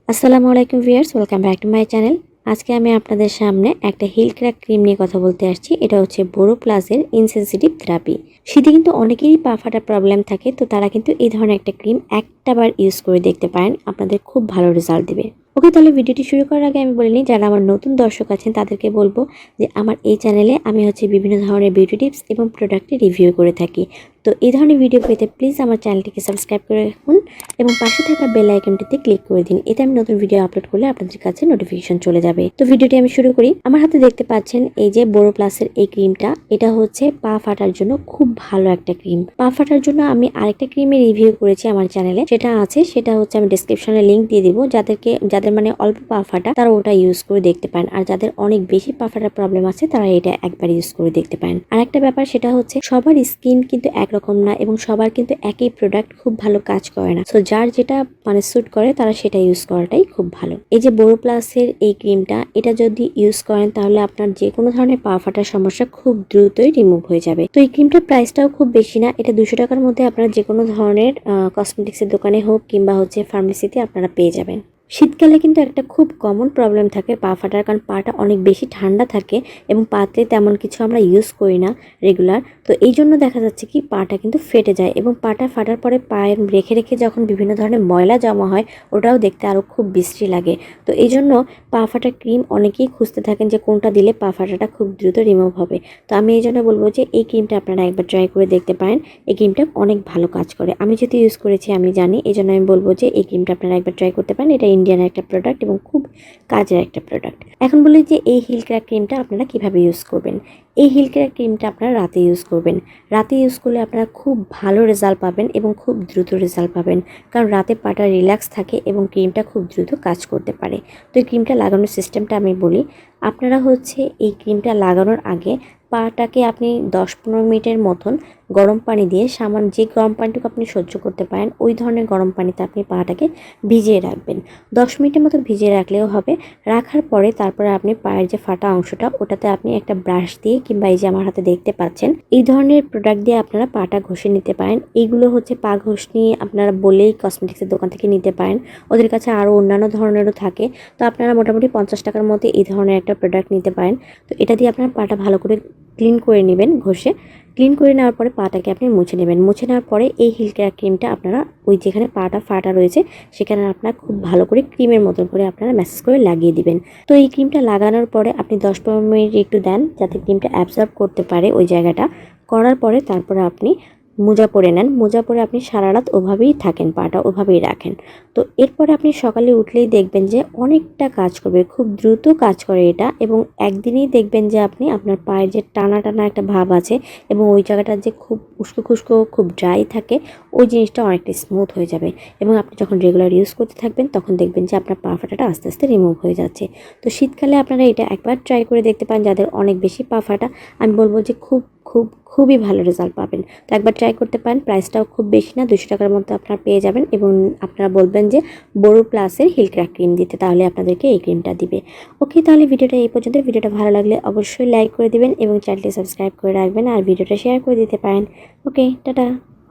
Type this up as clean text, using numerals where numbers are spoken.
আসসালামু আলাইকুম viewers, welcome back to my channel. আজকে আমি আপনাদের সামনে একটা হিল ক্র্যাক ক্রিম নিয়ে কথা বলতে আসছি। এটা হচ্ছে বোরো প্লাসের ইনসেনসিটিভ থেরাপি। শীতে কিন্তু অনেকেরই পা ফাটার প্রবলেম থাকে, তো তারা কিন্তু এই ধরনের একটা ক্রিম একটাবার ইউজ করে দেখতে পারেন, আপনাদের খুব ভালো রেজাল্ট দেবে। ওকে, তাহলে ভিডিওটি শুরু করার আগে আমি বলে নিই, যারা আমার নতুন দর্শক আছেন তাদেরকে বলবো যে আমার এই চ্যানেলে আমি বিভিন্ন ধরনের বিউটি টিপস এবং প্রোডাক্টের রিভিউ করে থাকি। তো এই ধরনের ভিডিও পেতে প্লিজ আমার চ্যানেলটিকে সাবস্ক্রাইব করে রাখুন এবং পাশে থাকা বেল আইকনটিতে ক্লিক করে দিন। এতে আমি নতুন ভিডিও আপলোড করলে আপনাদের কাছে নোটিফিকেশন চলে যাবে। তো ভিডিওটি আমি শুরু করি। আমার হাতে দেখতে পাচ্ছেন এই যে বোরো প্লাসের এই ক্রিমটা, এটা হচ্ছে পা ফাটার জন্য খুব ভালো একটা ক্রিম। পা ফাটার জন্য আমি আরেকটা ক্রিমের রিভিউ করেছি আমার চ্যানেলে, সেটা হচ্ছে আমি ডেসক্রিপশনে লিংক দিয়ে দিব। যাদের মানে অল্প পা ফাটা তারা ওটা ইউজ করে দেখতে পারেন, আর যাদের অনেক বেশি পা ফাটার প্রবলেম আছে তারা এটা একবার ইউজ করে দেখতে পারেন। আর একটা ব্যাপার, সেটা হচ্ছে সবার স্কিন কিন্তু একরকম না এবং সবার কিন্তু একই প্রোডাক্ট খুব ভালো কাজ করে না। সো যার যেটা মানে স্যুট করে তারা সেটা ইউজ করাটাই খুব ভালো। এই যে বোরো প্লাসের এই ক্রিমটা, এটা যদি ইউজ করেন তাহলে আপনার যে কোনো ধরনের পা ফাটার সমস্যা খুব দ্রুতই রিমুভ হয়ে যাবে। তো এই ক্রিমটার প্রাইসটাও খুব বেশি না, এটা 200 টাকার মধ্যে আপনারা যে কোনো ধরনের কসমেটিক্সের দোকানে হোক কিংবা হচ্ছে ফার্মেসিতে আপনারা পেয়ে যাবেন। শীতকালে কিন্তু একটা খুব কমন প্রবলেম থাকে পা ফাটার, কারণ পাটা অনেক বেশি ঠান্ডা থাকে এবং পাতে তেমন কিছু আমরা ইউজ করি না রেগুলার। তো এই জন্য দেখা যাচ্ছে কি পাটা কিন্তু ফেটে যায় এবং পাটা ফাটার পরে পায়ের রেখে রেখে যখন বিভিন্ন ধরনের ময়লা জমা হয়, ওটাও দেখতে আরও খুব বিশ্রী লাগে। তো এই জন্য পা ফাটার ক্রিম অনেকেই খুঁজতে থাকেন যে কোনটা দিলে পা ফাটাটা খুব দ্রুত রিমুভ হবে। তো আমি এই জন্য বলবো যে এই ক্রিমটা আপনারা একবার ট্রাই করে দেখতে পারেন। এই ক্রিমটা অনেক ভালো কাজ করে, আমি যেহেতু ইউজ করেছি আমি জানি, এই জন্য আমি বলবো যে এই ক্রিমটা আপনারা একবার ট্রাই করতে পারেন। এটা ইন্ডিয়ান একটা প্রোডাক্ট এবং খুব কাজের একটা প্রোডাক্ট। এখন বলি যে এই হিল ক্র্যাক ক্রিমটা আপনারা কিভাবে ইউজ করবেন। এই হিল ক্র্যাক ক্রিমটা আপনারা রাতে ইউজ করবেন। রাতে ইউজ করলে আপনারা খুব ভালো রেজাল্ট পাবেন এবং খুব দ্রুত রেজাল্ট পাবেন, কারণ রাতে পাটা রিল্যাক্স থাকে এবং ক্রিমটা খুব দ্রুত কাজ করতে পারে। তো এই ক্রিমটা লাগানোর সিস্টেমটা আমি বলি। আপনারা হচ্ছে এই ক্রিমটা লাগানোর আগে পাটাকে আপনি 10-15 মিনিটের মতন গরম পানি দিয়ে, সামান্য যে গরম পানিটুকু আপনি সহ্য করতে পারেন ওই ধরনের গরম পানিতে আপনি পাটাকে ভিজিয়ে রাখবেন। 10 মিনিটের মতো ভিজিয়ে রাখলেও হবে। রাখার পরে তারপরে আপনি পায়ের যে ফাটা অংশটা, ওটাতে আপনি একটা ব্রাশ দিয়ে কিংবা এই যে আমার হাতে দেখতে পাচ্ছেন এই ধরনের প্রোডাক্ট দিয়ে আপনারা পাটা ঘষে নিতে পারেন। এইগুলো হচ্ছে পা ঘষনি আপনারা বলেই কসমেটিক্সের দোকান থেকে নিতে পারেন, ওদের কাছে আরও অন্যান্য ধরনেরও থাকে। তো আপনারা মোটামুটি 50 টাকার মধ্যে এই ধরনের একটা প্রোডাক্ট নিতে পারেন। তো এটা দিয়ে আপনার পাটা ভালো করে ক্লিন করে নেবেন। ক্লিন করে নেওয়ার পরে পাটাকে আপনি মুছে নেবেন। মুছে নেওয়ার পরে এই হিল ক্র্যাক ক্রিমটা আপনারা ওই যেখানে পাটা ফাটা রয়েছে সেখানে আপনারা খুব ভালো করে ক্রিমের মতন করে আপনারা ম্যাসাজ করে লাগিয়ে দিবেন। তো এই ক্রিমটা লাগানোর পরে আপনি 10-15 মিনিট একটু দেন যাতে ক্রিমটা অ্যাবজর্ব করতে পারে ওই জায়গাটা। করার পরে তারপরে আপনি মোজা পরে নেন। মোজা পরে আপনি সারা রাত ওভাবেই থাকেন, পাটা ওভাবেই রাখেন। তো এরপরে আপনি সকালে উঠলেই দেখবেন যে অনেকটা কাজ করবে, খুব দ্রুত কাজ করে এটা। এবং একদিনেই দেখবেন যে আপনি আপনার পায়ের যে টানা টানা একটা ভাব আছে এবং ওই জায়গাটা যে খুব উস্কো খুস্কো খুব ড্রাই থাকে, ওই জিনিসটা অনেকটা স্মুথ হয়ে যাবে। এবং আপনি যখন রেগুলার ইউজ করতে থাকবেন তখন দেখবেন যে আপনার পা ফাটাটা আস্তে আস্তে রিমুভ হয়ে যাচ্ছে। তো শীতকালে আপনারা এটা একবার ট্রাই করে দেখতে পারেন। যাদের অনেক বেশি পা ফাটা, আমি বলবো যে খুবই ভালো রেজাল্ট পাবেন। তো একবার ট্রাই করতে পারেন। প্রাইসটাও খুব বেশি না, 200 টাকার মধ্যে আপনারা পেয়ে যাবেন। এবং আপনারা বলবেন যে বোরো প্লাসের হিল ক্র্যাক ক্রিম দিতে, তাহলে আপনাদেরকে এই ক্রিমটা দিবে। ওকে, তাহলে ভিডিওটা এই পর্যন্ত। ভিডিওটা ভালো লাগলে অবশ্যই লাইক করে দিবেন এবং চ্যানেলটি সাবস্ক্রাইব করে রাখবেন আর ভিডিওটা শেয়ার করে দিতে পারেন। ওকে, টাটা।